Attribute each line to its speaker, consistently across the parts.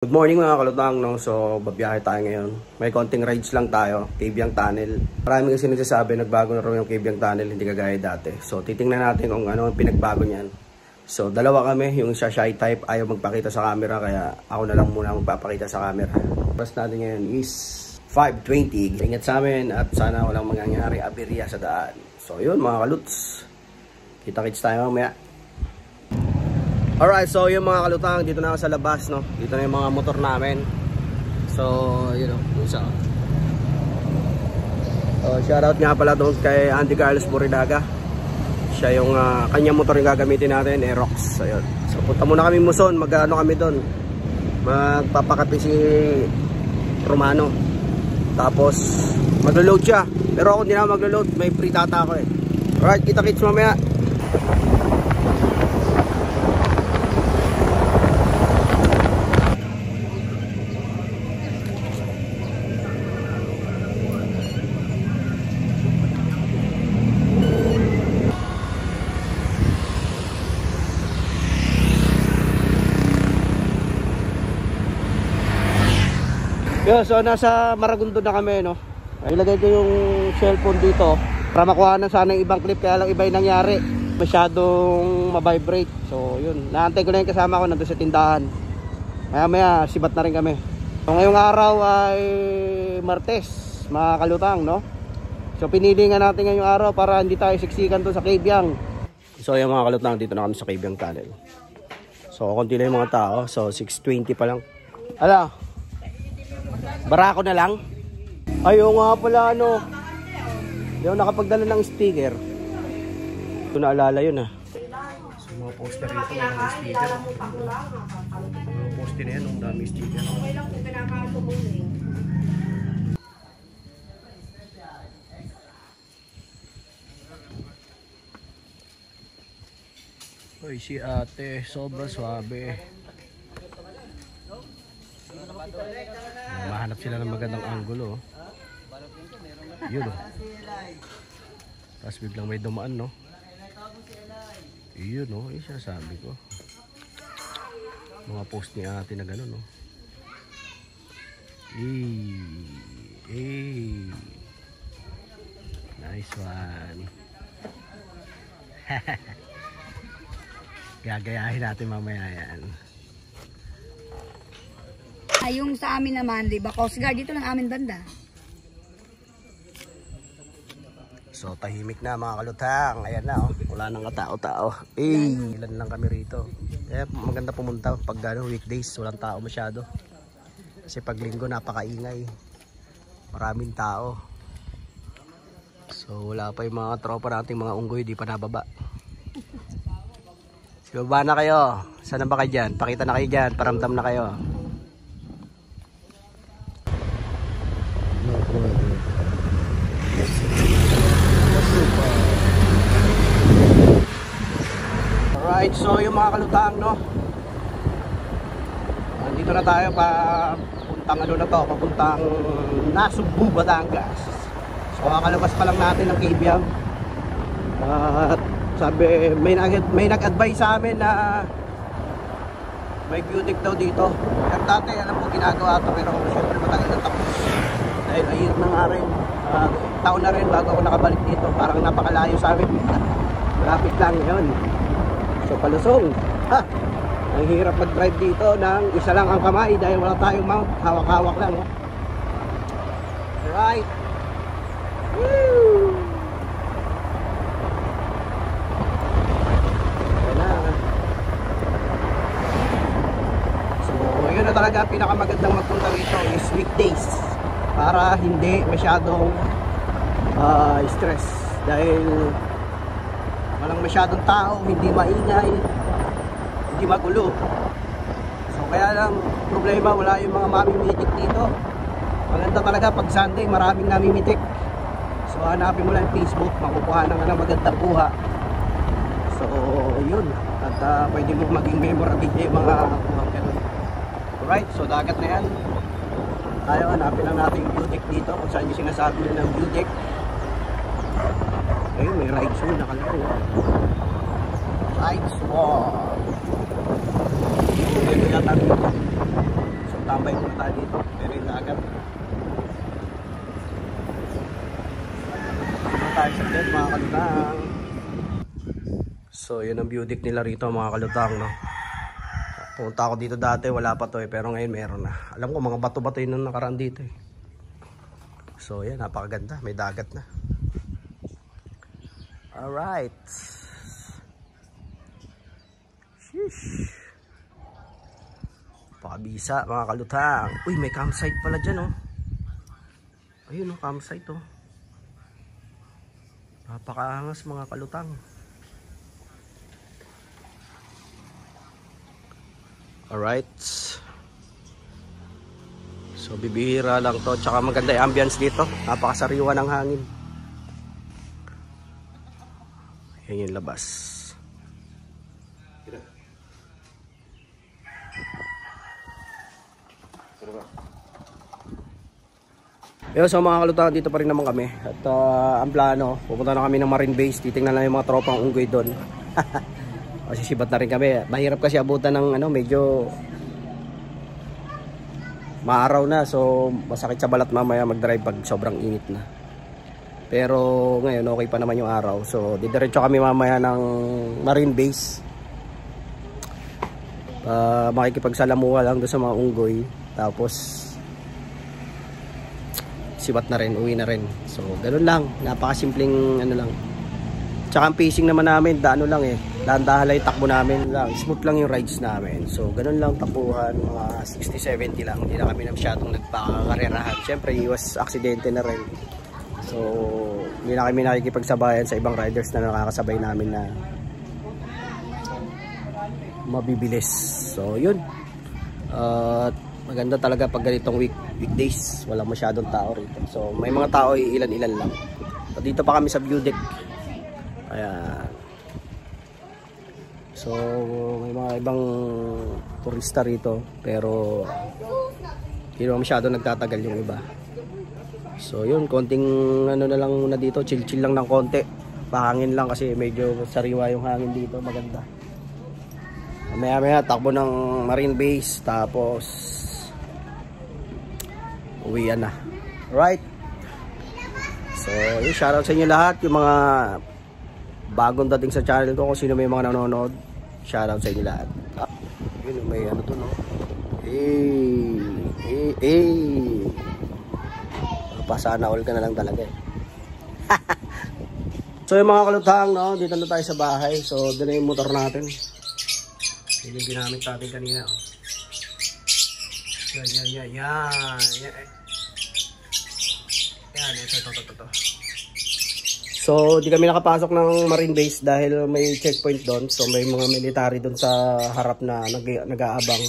Speaker 1: Good morning mga kalutang, no? So, babiyahe tayo ngayon. May konting rides lang tayo, Cabiang Tunnel. Marami kasi nagsasabi, nagbago na raw yung Cabiang Tunnel, hindi kagaya dati. So, titingnan natin kung ano ang pinagbago niyan. So, dalawa kami, yung isa shy type, ayaw magpakita sa camera, kaya ako na lang muna magpapakita sa camera. Bus natin ngayon is 5:20. Ingat sa amin at sana walang mangyayari aberya sa daan. So, yun mga kaluts. Kita-kits tayo mamaya. Alright, so yung mga kalutang, dito na ako sa labas, no? Dito na yung mga motor namin. So, yun o, isa. So, shoutout nga pala doon kay Andy Carlos Buridaga. Siya yung kanyang motor yung gagamitin natin, Aerox. So, yun. So, punta muna kami Muson, mag-ano kami doon. Magpapakapi si Romano. Tapos, maglo-load siya. Pero ako hindi na maglo-load, may free data ako eh. Alright, kita-kits mamaya. Yo, so nasa Maragondo na kami, no. Ilagay ko yung cellphone dito para makuha na sana yung ibang clip, kaya lang iba yung nangyari. Masyadong ma-vibrate. So, yun. Naantay ko na yung kasama ko nandun sa tindahan. Maya-maya, sibat na rin kami. So, ngayong araw ay Martes, mga kalutang, no. So, pinili nga natin ngayong araw para hindi tayo siksikan doon sa Cabiang. So, yung mga kalutang, dito na kami sa Cabiang Tunnel. So, konti lang yung mga tao. So, 6:20 pa lang. Ala, barako na lang. Ayaw nga pala, ano. Hindi ako nakapagdala ng sticker. Ito naalala yun, ha. So, mga poster rito, mga sticker. Mga poster na yan, ang dami sticker. Uy, si ate, sobra swabe. Mahanap sila ng magandang angulo, oh. Yun, oh. Tapos biglang may dumaan, no. Yun, oh. Yung sabi ko, mga post ni ate na gano'n, no. Nice one. Gagayahin natin mamaya yan.
Speaker 2: Yung sa amin naman, di ba, Coast Guard, dito lang amin banda.
Speaker 1: So, tahimik na mga kalutang. Ayan na, oh. Wala nang katao-tao. Ilan lang kami rito. Kaya maganda pumunta pag weekdays, walang tao masyado. Kasi pag linggo, napakaingay. Maraming tao. So, wala pa yung mga tropa nating mga unggoy, di pa nababa. Si baba na kayo. Saan na ba kayo dyan? Pakita na kayo dyan. Paramdam na kayo. Alright, so yung mga kalutang, no, nandito na tayo papuntang ano na to, papuntang Nasugbu, Batangas. So kakalabas pa lang natin ng Cabiang. At sabi, may nag-advise sa amin na may beauty daw dito. At dati alam ko ginagawa ito, pero syempre matagal na tapos. Dahil ayun na nga rin, taon na rin bago ako nakabalik dito. Parang napakalayo sa amin. Traffic lang yun. So palusong. Ha! Ang hirap mag-drive dito ng isa lang ang kamay dahil wala tayong mount. Hawak-hawak lang. Oh. Alright. Woo! So yun na talaga pinakamagandang magpunta rito is weekdays. Para hindi masyadong stress. Dahil walang masyadong tao, hindi maingay, hindi magulo. So kaya lang problema, wala yung mga mamimitik dito. Maganda talaga pag Sunday, maraming namimitik. So hanapin mo lang yung Facebook, makukuha na nga ng magandang buha. So yun. At pwede mo maging memorable yung mga buhang ganun. Alright, so dagat na yan. Tayo, hanapin lang natin yung view deck dito, kung saan yung sinasabi na ng view deck. Ayun, may ride show nakalagay. Ride show. So tambay muna tayo dito. Pero yung agad. Tayo sa bed mga kalutang. So yun ang view deck nila rito mga kalutang, no? Punta ako dito dati, wala pa to pero ngayon meron na. Alam ko mga bato-bato yun ang nakaraan dito So yan, napakaganda, may dagat na. Alright. Sheesh. Pakabisa mga kalutang. Uy, may campsite pala dyan Ayun campsite Napakaangas mga kalutang. Alright. So bibihira lang to. Tsaka maganda yung ambience dito. Napakasariwa ng hangin. Yan yung labas. So mga kalutang, dito pa rin naman kami. At ang plano, pupunta na kami ng Marine Base. Titingnan lang yung mga tropang unggoy doon. Kasi sibat na rin kami. Mahirap kasi abutan ng medyo maaraw na. So masakit sa balat mamaya mag-drive pag sobrang init na. Pero ngayon okay pa naman yung araw. So didiretso kami mamaya ng Marine Base. Makikipagsalamuha lang doon sa mga unggoy. Tapos sibat na rin, uwi na rin. So ganun lang, napakasimpleng lang. Tsaka ang pacing naman namin, dahan-dahan lang yung takbo namin lang. Smooth lang yung rides namin. So ganun lang, takbuhan, mga 60-70 lang. Hindi na kami na masyadong nagpakakarerahan. Siyempre iwas aksidente na rin. So hindi na kami nakikipagsabayan sa ibang riders na nakakasabay namin na mabibilis. So yun. Maganda talaga pag ganitong weekdays, walang masyadong tao rito. So may mga tao, ilan-ilan lang. So dito pa kami sa view deck. Ayan. So may mga ibang turista rito, pero hindi naman masyadong nagtatagal yung iba. So yun, konting na lang muna dito, chill lang ng konti. Pahangin lang kasi medyo sariwa yung hangin dito, maganda. Maya takbo ng Marine Base, tapos uwian na. Right. So yung shoutout sa inyo lahat, yung mga bagong dating sa channel ko, kung sino may mga nanonood, shoutout sa inyo lahat. Yun, may to pasana all ka na lang talaga So yung mga kalutang, dito na tayo sa bahay. So doon na yung motor natin. Yun yung ginamit natin kanina. Yan, ito. So, di kami nakapasok ng Marine Base dahil may checkpoint doon. So, may mga military doon sa harap na nag-aabang.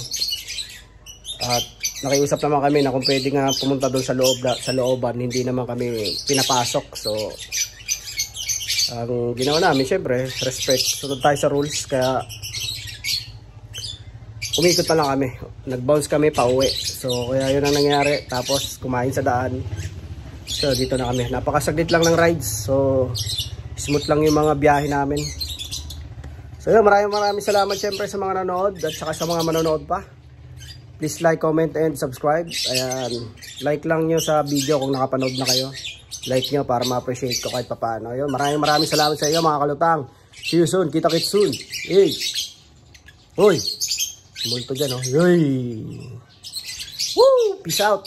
Speaker 1: At nakiusap naman kami na kung pwede nga pumunta doon sa looban, hindi naman kami pinapasok. So, ang ginawa namin, syempre, respect. Sunod tayo sa rules, kaya umikot na lang kami. Nag-bounce kami pa uwi. So, kaya yun ang nangyari. Tapos, kumain sa daan. So dito na kami, napakasaglit lang ng rides. So smooth lang yung mga biyahe namin. So yun, maraming salamat syempre sa mga nanood at saka sa mga manonood pa. Please like, comment and subscribe. Ayan, like lang nyo sa video kung nakapanood na kayo. Like nyo para ma-appreciate ko kahit papaano. Yun, maraming salamat sa iyo mga kalutang. See you soon, kita-kits soon. Hey. Hoy, multo dyan Yoy. Woo, peace out.